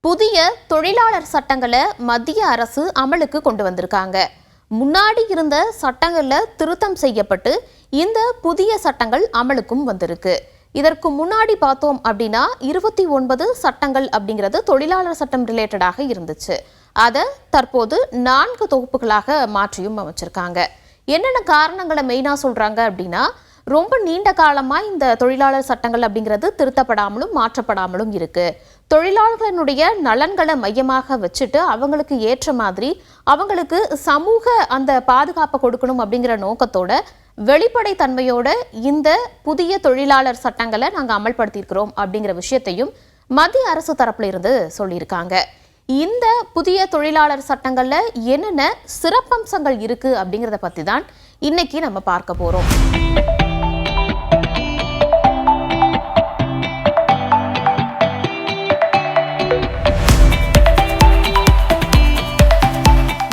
புதிய தொழிலாளர் சட்டங்களை மத்திய அரசு அமலுக்கு கொண்டு வந்திருக்காங்க. முன்னாடி இருந்த சட்டங்கள்ல திருத்தம் செய்யப்பட்டு இந்த புதிய சட்டங்கள் அமலுக்கும் வந்திருக்கு. இதற்கு முன்னாடி பார்த்தோம் அப்படின்னா 29 சட்டங்கள் அப்படிங்கிறது தொழிலாளர் சட்டம் ரிலேட்டடாக இருந்துச்சு. அதை தற்போது 4 தொகுப்புகளாக மாற்றியும் அமைச்சிருக்காங்க. என்னென்ன காரணங்களை மெயினா சொல்றாங்க அப்படின்னா, ரொம்ப நீண்ட காலமா இந்த தொழிலாளர் சட்டங்கள் அப்படிங்கிறது திருத்தப்படாமலும் மாற்றப்படாமலும் இருக்கு. தொழிலாளர்களுடைய நலன்களை மையமாக வச்சுட்டு அவங்களுக்கு ஏற்ற மாதிரி அவங்களுக்கு சமூக அந்த பாதுகாப்பை கொடுக்கணும் அப்படிங்கிற நோக்கத்தோட வெளிப்படை தன்மையோட இந்த புதிய தொழிலாளர் சட்டங்களை நாங்கள் அமல்படுத்தியிருக்கிறோம் அப்படிங்கிற விஷயத்தையும் மத்திய அரசு தரப்புல இருந்து சொல்லியிருக்காங்க. இந்த புதிய தொழிலாளர் சட்டங்கள்ல என்னென்ன சிறப்பம்சங்கள் இருக்கு அப்படிங்கிறத பத்தி தான் இன்னைக்கு நம்ம பார்க்க போறோம்.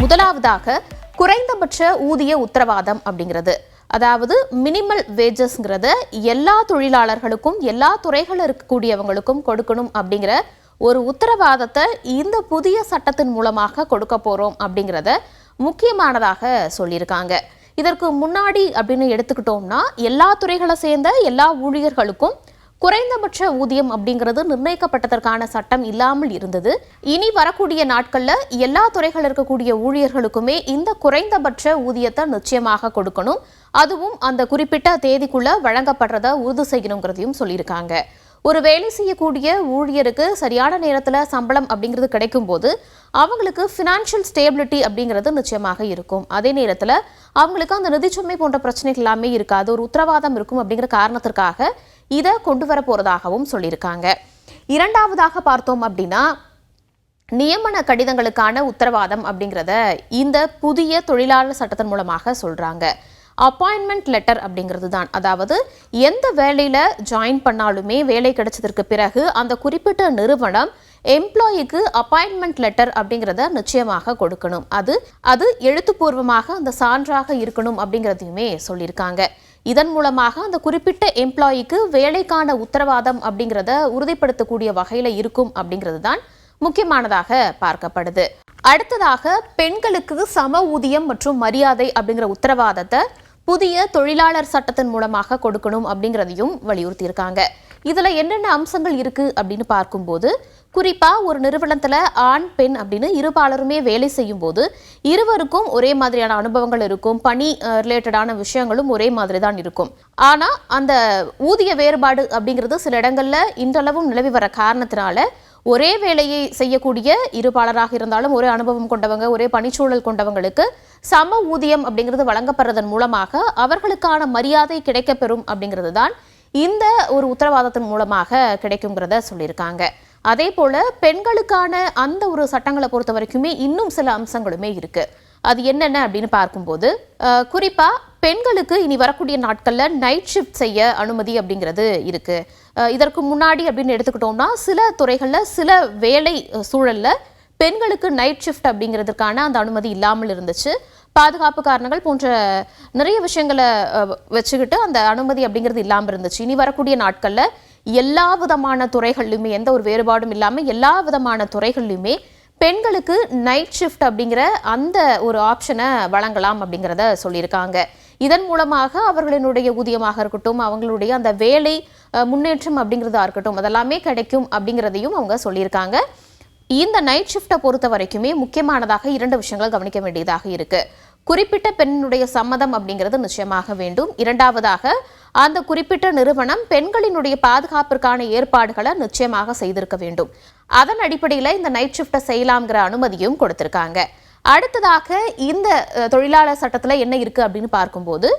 முதலாவதாக குறைந்தபட்ச ஊதிய உத்தரவாதம் அப்படிங்கிறது, அதாவது மினிமல் வேஜஸ்ங்கிறத எல்லா தொழிலாளர்களுக்கும் எல்லா துறைகளில் இருக்கக்கூடியவங்களுக்கும் கொடுக்கணும் அப்படிங்கிற ஒரு உத்தரவாதத்தை இந்த புதிய சட்டத்தின் மூலமாக கொடுக்க போறோம் அப்படிங்கிறத முக்கியமானதாக சொல்லியிருக்காங்க. இதற்கு முன்னாடி அப்படின்னு எடுத்துக்கிட்டோம்னா எல்லா துறைகளை சேர்ந்த எல்லா ஊழியர்களுக்கும் குறைந்தபட்ச ஊதியம் அப்படிங்கிறது நிர்ணயிக்கப்பட்டதற்கான சட்டம் இல்லாமல் இருந்தது. இனி வரக்கூடிய நாட்கள்ல எல்லா துறைகள் இருக்கக்கூடிய ஊழியர்களுக்குமே இந்த குறைந்தபட்ச ஊதியத்தை நிச்சயமாக கொடுக்கணும், அதுவும் அந்த குறிப்பிட்ட தேதிக்குள்ள வழங்கப்படுறத உறுதி செய்யணுங்கிறதையும் சொல்லியிருக்காங்க. ஒரு வேலை செய்யக்கூடிய ஊழியருக்கு சரியான நேரத்தில் சம்பளம் அப்படிங்கிறது கிடைக்கும் போது அவங்களுக்கு ஃபினான்ஷியல் ஸ்டேபிலிட்டி அப்படிங்கிறது நிச்சயமாக இருக்கும். அதே நேரத்தில் அவங்களுக்கு அந்த நிதிச்சுமை போன்ற பிரச்சனைகள் எல்லாமே இருக்காது, ஒரு உத்தரவாதம் இருக்கும் அப்படிங்கிற காரணத்திற்காக இதை கொண்டு வர போறதாகவும் சொல்லியிருக்காங்க. இரண்டாவதாக பார்த்தோம் அப்படின்னா, நியமன கடிதங்களுக்கான உத்தரவாதம் அப்படிங்கிறத இந்த புதிய தொழிலாளர் சட்டத்தின் மூலமாக சொல்றாங்க. அப்பாயின்மெண்ட் லெட்டர் அப்படிங்கிறது தான், அதாவது எந்த வேலையில ஜாயின் பண்ணாலுமே வேலை கிடைச்சதற்கு பிறகு அந்த குறிப்பிட்ட நிறுவனம் எம்ப்ளாயிக்கு அப்பாயின்மெண்ட் லெட்டர் அப்படிங்கிறத நிச்சயமாக கொடுக்கணும். அது எழுத்துப்பூர்வமாக அந்த சான்றாக இருக்கணும் அப்படிங்கிறதையுமே சொல்லியிருக்காங்க. இதன் மூலமாக அந்த குறிப்பிட்ட எம்ப்ளாயிக்கு வேலைக்கான உத்தரவாதம் அப்படிங்கிறத உறுதிப்படுத்தக்கூடிய வகையில இருக்கும் அப்படிங்கிறது தான் முக்கியமானதாக பார்க்கப்படுது. அடுத்ததாக பெண்களுக்கு சம ஊதியம் மற்றும் மரியாதை அப்படிங்கிற உத்தரவாதத்தை புதிய தொழிலாளர் சட்டத்தின் மூலமாக கொடுக்கணும் அப்படிங்கிறதையும் வலியுறுத்தியிருக்காங்க. இதுல என்னென்ன அம்சங்கள் இருக்கு அப்படின்னு பார்க்கும்போது, குறிப்பா ஒரு நிறுவனத்துல ஆண் பெண் அப்படின்னு இருபாலருமே வேலை செய்யும் போது இருவருக்கும் ஒரே மாதிரியான அனுபவங்கள் இருக்கும், பணி ரிலேட்டடான விஷயங்களும் ஒரே மாதிரி தான் இருக்கும். ஆனா அந்த ஊதிய வேறுபாடு அப்படிங்கிறது சில இடங்கள்ல இன்றளவும் நிலவி வர காரணத்தினால ஒரே வேலையை செய்யக்கூடிய இருபாலராக இருந்தாலும் ஒரே அனுபவம் கொண்டவங்க ஒரே பணிச்சூழல் கொண்டவங்களுக்கு சம ஊதியம் அப்படிங்கிறது வழங்கப்படுறதன் மூலமாக அவர்களுக்கான மரியாதை கிடைக்கப்பெறும் அப்படிங்கிறது தான் இந்த ஒரு உத்தரவாதத்தின் மூலமாக கிடைக்குங்கிறத சொல்லியிருக்காங்க. அதே போல பெண்களுக்கான அந்த ஒரு சட்டங்களை பொறுத்த வரைக்குமே இன்னும் சில அம்சங்களுமே இருக்கு. அது என்னென்ன அப்படின்னு பார்க்கும்போது, குறிப்பா பெண்களுக்கு இனி வரக்கூடிய நாட்கள்ல நைட் ஷிஃப்ட் செய்ய அனுமதி அப்படிங்கிறது இருக்கு. இதற்கு முன்னாடி அப்படின்னு எடுத்துக்கிட்டோம்னா சில துறைகள்ல சில வேலை சூழல்ல பெண்களுக்கு நைட் ஷிஃப்ட் அப்படிங்கிறதுக்கான அந்த அனுமதி இல்லாமல் இருந்துச்சு. பாதுகாப்பு காரணங்கள் போன்ற நிறைய விஷயங்களை வச்சுக்கிட்டு அந்த அனுமதி அப்படிங்கிறது இல்லாமல் இருந்துச்சு. இனி வரக்கூடிய நாட்கள்ல எல்லா விதமான துறைகள்லையுமே எந்த ஒரு வேறுபாடும் இல்லாமல் எல்லா விதமான துறைகள்லையுமே பெண்களுக்கு நைட் ஷிஃப்ட் அப்படிங்கிற அந்த ஒரு ஆப்ஷனை வழங்கலாம் அப்படிங்கிறத சொல்லியிருக்காங்க. இதன் மூலமாக அவர்களினுடைய ஊதியமாக இருக்கட்டும், அவங்களுடைய அந்த வேலை முன்னேற்றம் அப்படிங்கிறதா இருக்கட்டும், அதெல்லாமே கிடைக்கும் அப்படிங்கிறதையும் அவங்க சொல்லியிருக்காங்க. இந்த நைட் ஷிஃப்டை பொறுத்த வரைக்குமே முக்கியமானதாக 2 விஷயங்கள் கவனிக்க வேண்டியதாக இருக்கு. குறிப்பிட்ட பெண்ணுடைய சம்மதம் அப்படிங்கிறது நிச்சயமாக வேண்டும். இரண்டாவதாக அந்த குறிப்பிட்ட நிறுவனம் பெண்களினுடைய பாதுகாப்பிற்கான ஏற்பாடுகளை நிச்சயமாக செய்திருக்க வேண்டும். அதன் அடிப்படையில் இந்த நைட் ஷிஃப்டை செய்யலாம்ங்கிற அனுமதியும் கொடுத்திருக்காங்க. அடுத்ததாக இந்த தொழிலாளர் சட்டத்தில் என்ன இருக்கு அப்படின்னு பார்க்கும்போது,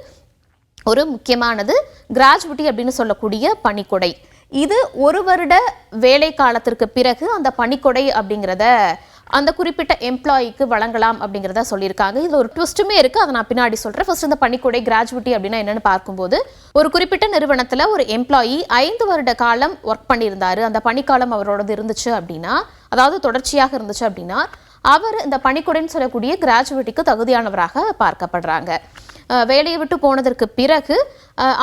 ஒரு முக்கியமானது கிராஜுவிட்டி அப்படின்னு சொல்லக்கூடிய பணிக்கொடை. இது 1 வருட வேலை காலத்திற்கு பிறகு அந்த பணிக்கொடை அப்படிங்கிறத அந்த குறிப்பிட்ட எம்ப்ளாயிக்கு வழங்கலாம் அப்படிங்கிறத சொல்லியிருக்காங்க. இதில் ஒரு ட்விஸ்ட்டுமே இருக்கு, அதை நான் பின்னாடி சொல்றேன். ஃபர்ஸ்ட் இந்த பணிக்கொடை கிராஜுவிட்டி அப்படின்னா என்னன்னு பார்க்கும்போது, ஒரு குறிப்பிட்ட நிறுவனத்தில் ஒரு எம்ப்ளாயி 5 வருட காலம் ஒர்க் பண்ணியிருந்தாரு, அந்த பணிக்காலம் அவரோடது இருந்துச்சு அப்படின்னா, அதாவது தொடர்ச்சியாக இருந்துச்சு அப்படின்னா அவர் இந்த பணிக்கொடைன்னு சொல்லக்கூடிய கிராஜுவிட்டிக்கு தகுதியானவராக பார்க்கப்படுறாங்க. வேலையை விட்டு போனதற்கு பிறகு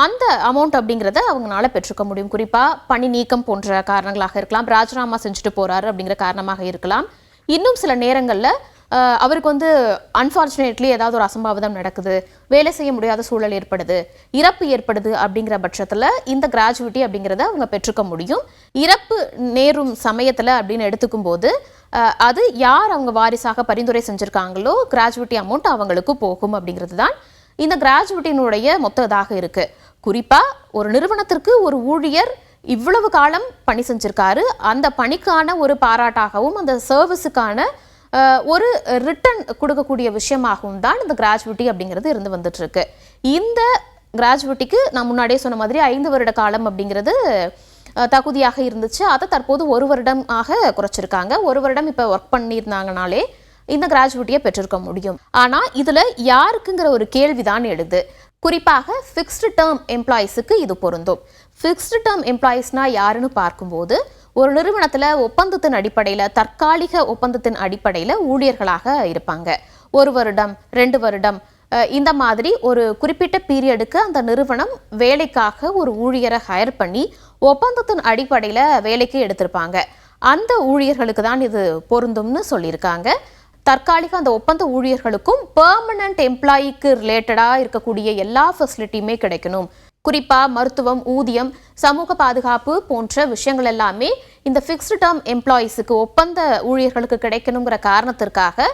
அந்த அமௌண்ட் அப்படிங்கிறத அவங்களால பெற்றுக்க முடியும். குறிப்பாக பணி நீக்கம் போன்ற காரணங்களாக இருக்கலாம், ராஜினாமா செஞ்சுட்டு போறாரு அப்படிங்கிற காரணமாக இருக்கலாம். இன்னும் சில நேரங்களில் அவருக்கு அன்ஃபார்ச்சுனேட்லி ஏதாவது ஒரு அசம்பாவிதம் நடக்குது, வேலை செய்ய முடியாத சூழல் ஏற்படுது, இறப்பு ஏற்படுது அப்படிங்கிற பட்சத்தில் இந்த கிராஜுவிட்டி அப்படிங்கிறத அவங்க பெற்றுக்க முடியும். இறப்பு நேரும் சமயத்தில் அப்படின்னு எடுத்துக்கும் போது அது யார் அவங்க வாரிசாக பரிந்துரை செஞ்சுருக்காங்களோ கிராஜுவிட்டி அமௌண்ட் அவங்களுக்கு போகும் அப்படிங்கிறது தான் இந்த கிராஜுவிட்டியினுடைய மொத்த இதாக இருக்குது. குறிப்பாக ஒரு நிறுவனத்திற்கு ஒரு ஊழியர் இவ்வளவு காலம் பணி செஞ்சிருக்காரு, அந்த பணிக்கான ஒரு பாராட்டாகவும் அந்த சர்வீஸுக்கான ஒரு ரிட்டர்ன் கொடுக்கக்கூடிய விஷயமாகவும் தான் இந்த கிராஜுவிட்டி அப்படிங்கிறது இருந்து வந்துட்டு இருக்கு. இந்த கிராஜுவிட்டிக்கு நான் முன்னாடியே சொன்ன மாதிரி 5 வருட காலம் அப்படிங்கிறது தகுதியாக இருந்துச்சு. அதை தற்போது 1 வருடமாக குறைச்சிருக்காங்க. 1 வருடம் இப்போ ஒர்க் பண்ணியிருந்தாங்கனாலே இந்த கிராஜுவிட்டியை பெற்றிருக்க முடியும். ஆனால் இதில் யாருக்குங்கிற ஒரு கேள்விதான் எழுது. குறிப்பாக ஃபிக்ஸ்டு டேர்ம் எம்ப்ளாயீஸுக்கு இது பொருந்தும். ஃபிக்ஸ்டு டேர்ம் எம்ப்ளாயீஸ்னா யாருன்னு பார்க்கும்போது ஒரு நிறுவனத்தில் ஒப்பந்தத்தின் அடிப்படையில், தற்காலிக ஒப்பந்தத்தின் அடிப்படையில் ஊழியர்களாக இருப்பாங்க. 1 வருடம் 2 வருடம் இந்த மாதிரி ஒரு குறிப்பிட்ட பீரியடுக்கு அந்த நிறுவனம் வேலைக்காக ஒரு ஊழியரை ஹையர் பண்ணி ஒப்பந்தத்தின் அடிப்படையில் வேலைக்கு எடுத்திருப்பாங்க. அந்த ஊழியர்களுக்கு தான் இது பொருந்தும்னு சொல்லியிருக்காங்க. தற்காலிக அந்த ஒப்பந்த ஊழியர்களுக்கும் பெர்மனன்ட் எம்ப்ளாயிக்கு ரிலேட்டடாக இருக்கக்கூடிய எல்லா ஃபெசிலிட்டியுமே கிடைக்கணும். குறிப்பாக மருத்துவம், ஊதியம், சமூக பாதுகாப்பு போன்ற விஷயங்கள் எல்லாமே இந்த ஃபிக்ஸ்டு டேர்ம் எம்ப்ளாயீஸுக்கு, ஒப்பந்த ஊழியர்களுக்கு கிடைக்கணுங்கிற காரணத்திற்காக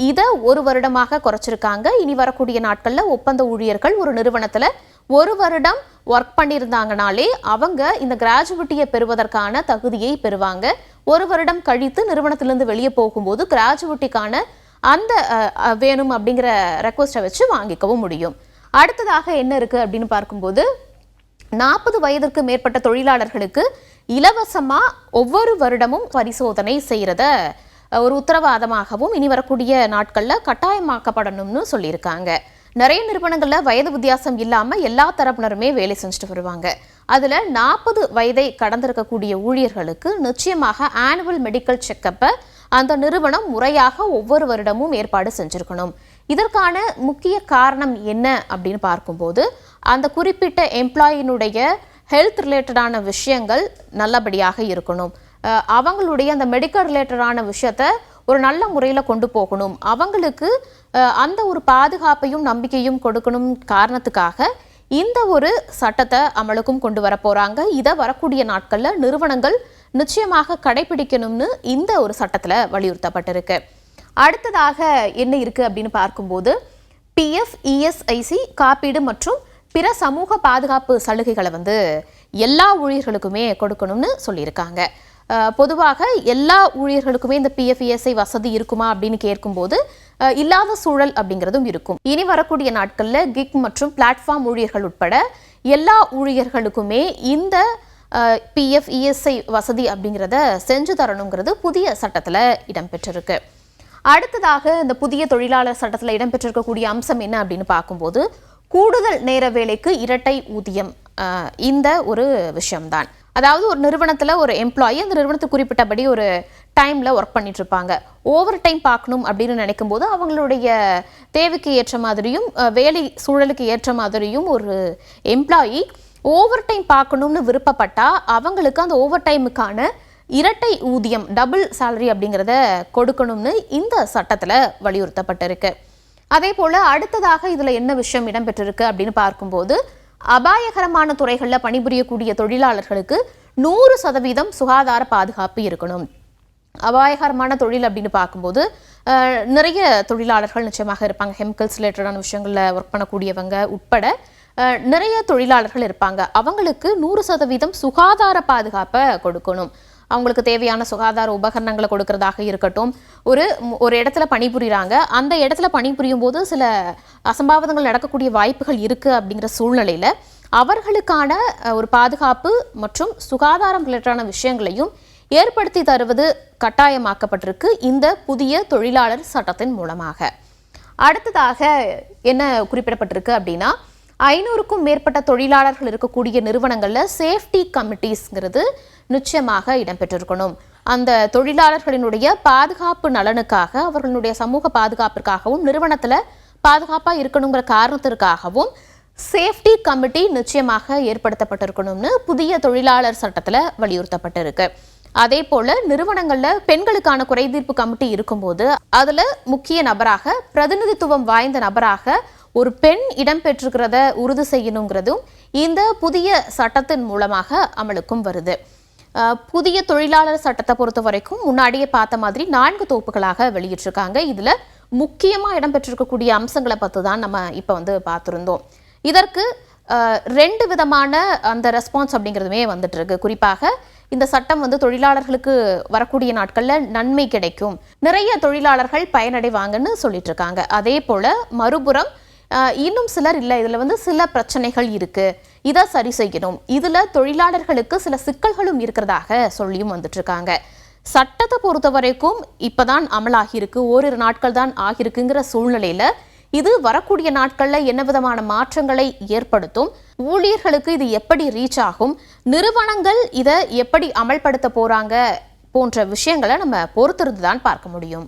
இதை 1 வருடமாக குறைச்சிருக்காங்க. இனி வரக்கூடிய நாட்களில் ஒப்பந்த ஊழியர்கள் ஒரு நிறுவனத்தில் 1 வருடம் ஒர்க் பண்ணியிருந்தாங்கனாலே அவங்க இந்த கிராஜுவிட்டியை பெறுவதற்கான தகுதியை பெறுவாங்க. 1 வருடம் கழித்து நிறுவனத்திலிருந்து வெளியே போகும்போது கிராஜுவிட்டிக்கான அந்த வேணும் அப்படிங்கிற ரெக்வஸ்ட்டை வச்சு வாங்கிக்கவும் முடியும். அடுத்ததாக என்ன இருக்குது அப்படின்னு பார்க்கும்போது 40 வயதிற்கு மேற்பட்ட தொழிலாளர்களுக்கு இலவசமாக ஒவ்வொரு வருடமும் பரிசோதனை செய்கிறத ஒரு உத்தரவாதமாகவும் இனி வரக்கூடிய நாட்களில் கட்டாயமாக்கப்படணும்னு சொல்லியிருக்காங்க. நிறைய நிறுவனங்களில் வயது வித்தியாசம் இல்லாமல் எல்லா தரப்பினருமே வேலை செஞ்சுட்டு வருவாங்க. அதில் 40 வயதை கடந்திருக்கக்கூடிய ஊழியர்களுக்கு நிச்சயமாக ஆனுவல் மெடிக்கல் செக்கப்பை அந்த நிறுவனம் முறையாக ஒவ்வொரு வருடமும் ஏற்பாடு செஞ்சுருக்கணும். இதற்கான முக்கிய காரணம் என்ன அப்படின்னு பார்க்கும்போது அந்த குறிப்பிட்ட எம்ப்ளாயினுடைய ஹெல்த் ரிலேட்டடான விஷயங்கள் நல்லபடியாக இருக்கணும். அவங்களுடைய அந்த மெடிக்கல் ரிலேட்டடான விஷயத்த ஒரு நல்ல முறையில் கொண்டு போகணும். அவங்களுக்கு அந்த ஒரு பாதுகாப்பையும் நம்பிக்கையும் கொடுக்கணும் காரணத்துக்காக இந்த ஒரு சட்டத்தை அமலுக்கும் கொண்டு வர போகிறாங்க. இதை வரக்கூடிய நாட்களில் நிறுவனங்கள் நிச்சயமாக கடைபிடிக்கணும்னு இந்த ஒரு சட்டத்தில் வலியுறுத்தப்பட்டிருக்கு. அடுத்ததாக என்ன இருக்குது அப்படின்னு பார்க்கும்போது பிஎஃப், இஎஸ்ஐசி காப்பீடு மற்றும் பிற சமூக பாதுகாப்பு சலுகைகளை எல்லா ஊழியர்களுக்குமே கொடுக்கணும்னு சொல்லியிருக்காங்க. பொதுவாக எல்லா ஊழியர்களுக்குமே இந்த பிஎஃப், இஎஸ்ஐ வசதி இருக்குமா அப்படின்னு கேட்கும்போது இல்லாத சூழல் அப்படிங்கிறதும் இருக்கும். இனி வரக்கூடிய நாட்களில் கிக் மற்றும் பிளாட்ஃபார்ம் ஊழியர்கள் உட்பட எல்லா ஊழியர்களுக்குமே இந்த பிஎஃப், இஎஸ்ஐ வசதி அப்படிங்கிறத செஞ்சு தரணுங்கிறது புதிய சட்டத்தில் இடம்பெற்றிருக்கு. அடுத்ததாக இந்த புதிய தொழிலாளர் சட்டத்தில் இடம்பெற்றிருக்கக்கூடிய அம்சம் என்ன அப்படின்னு பார்க்கும்போது கூடுதல் நேர வேலைக்கு இரட்டை ஊதியம். இந்த ஒரு விஷயம்தான். அதாவது ஒரு நிறுவனத்தில் ஒரு எம்ப்ளாயி அந்த நிறுவனத்துக்கு குறிப்பிட்டபடி ஒரு டைமில் ஒர்க் பண்ணிட்டு இருப்பாங்க. ஓவர் டைம் பார்க்கணும் அப்படின்னு நினைக்கும் போது அவங்களுடைய தேவைக்கு ஏற்ற மாதிரியும் வேலை சூழலுக்கு ஏற்ற மாதிரியும் ஒரு எம்ப்ளாயி ஓவர் டைம் பார்க்கணும்னு விருப்பப்பட்டால் அவங்களுக்கு அந்த ஓவர் டைமுக்கான இரட்டை ஊதியம், டபுள் சேலரி அப்படிங்கிறத கொடுக்கணும்னு இந்த சட்டத்தில் வலியுறுத்தப்பட்டிருக்கு. அதே போல் அடுத்ததாக இதில் என்ன விஷயம் இடம்பெற்றிருக்கு அப்படின்னு பார்க்கும்போது அபாயகரமான துறைகளில் பணிபுரியக்கூடிய தொழிலாளர்களுக்கு 100% சுகாதார பாதுகாப்பு இருக்கணும். அபாயகரமான தொழில் அப்படின்னு பார்க்கும்போது நிறைய தொழிலாளர்கள் நிச்சயமாக இருப்பாங்க. கெமிக்கல்ஸ் ரிலேட்டடான விஷயங்களில் ஒர்க் பண்ணக்கூடியவங்க உட்பட நிறைய தொழிலாளர்கள் இருப்பாங்க. அவங்களுக்கு 100% சுகாதார பாதுகாப்பை கொடுக்கணும். அவங்களுக்கு தேவையான சுகாதார உபகரணங்களை கொடுக்கறதாக இருக்கட்டும். ஒரு இடத்துல பணிபுரிகிறாங்க, அந்த இடத்துல பணிபுரியும் போது சில அசம்பாவிதங்கள் நடக்கக்கூடிய வாய்ப்புகள் இருக்குது. அப்படிங்கிற சூழ்நிலையில் அவர்களுக்கான ஒரு பாதுகாப்பு மற்றும் சுகாதாரம் ரிலேட்டடான விஷயங்களையும் ஏற்படுத்தி தருவது கட்டாயமாக்கப்பட்டிருக்கு இந்த புதிய தொழிலாளர் சட்டத்தின் மூலமாக. அடுத்ததாக என்ன குறிப்பிடப்பட்டிருக்கு அப்படின்னா 500க்கும் மேற்பட்ட தொழிலாளர்கள் இருக்கக்கூடிய நிறுவனங்களில் சேஃப்டி கமிட்டிஸ்ங்கிறது நிச்சயமாக இடம்பெற்றிருக்கணும். அந்த தொழிலாளர்களினுடைய பாதுகாப்பு நலனுக்காக, அவர்களுடைய சமூக பாதுகாப்பிற்காகவும் நிறுவனத்தில் பாதுகாப்பாக இருக்கணுங்கிற காரணத்திற்காகவும் சேஃப்டி கமிட்டி நிச்சயமாக ஏற்படுத்தப்பட்டிருக்கணும்னு புதிய தொழிலாளர் சட்டத்தில் வலியுறுத்தப்பட்டிருக்கு. அதே போல நிறுவனங்கள்ல பெண்களுக்கான குறைதீர்ப்பு கமிட்டி இருக்கும்போது அதுல முக்கிய நபராக பிரதிநிதித்துவம் வாய்ந்த நபராக ஒரு பெண் இடம்பெற்றிருக்கிறத உறுதி செய்யணுங்கிறதும் இந்த புதிய சட்டத்தின் மூலமாக அமலுக்கும் வருது. புதிய தொழிலாளர் சட்டத்தை பொறுத்த வரைக்கும் முன்னாடியே பார்த்த மாதிரி 4 தொகுப்புகளாக வெளியிட்டிருக்காங்க. இதுல முக்கியமா இடம்பெற்றிருக்கக்கூடிய அம்சங்களை பற்றி தான் நம்ம இப்போ பார்த்துருந்தோம். இதற்கு 2 விதமான அந்த ரெஸ்பான்ஸ் அப்படிங்கிறதுமே வந்துட்டு இருக்கு. குறிப்பாக இந்த சட்டம் தொழிலாளர்களுக்கு வரக்கூடிய நாட்கள்ல நன்மை கிடைக்கும், நிறைய தொழிலாளர்கள் பயனடைவாங்கன்னு சொல்லிட்டு இருக்காங்க. அதே போல மறுபுறம் இன்னும் சிலர் இல்லை, இதுல சில பிரச்சனைகள் இருக்கு, இதை சரி செய்யணும், இதுல தொழிலாளர்களுக்கு சில சிக்கல்களும் இருக்கிறதாக சொல்லியும் வந்துட்டு இருக்காங்க. சட்டத்தை பொறுத்த வரைக்கும் இப்பதான் அமலாகி இருக்கு, ஓரிரு நாட்கள் தான் ஆகிருக்குங்கிற சூழ்நிலையில இது வரக்கூடிய நாட்கள்ல என்ன விதமான மாற்றங்களை ஏற்படுத்தும், ஊழியர்களுக்கு இது எப்படி ரீச் ஆகும், நிறுவனங்கள் இதை எப்படி அமல்படுத்த போறாங்க போன்ற விஷயங்களை நம்ம பொறுத்திருந்து தான் பார்க்க முடியும்.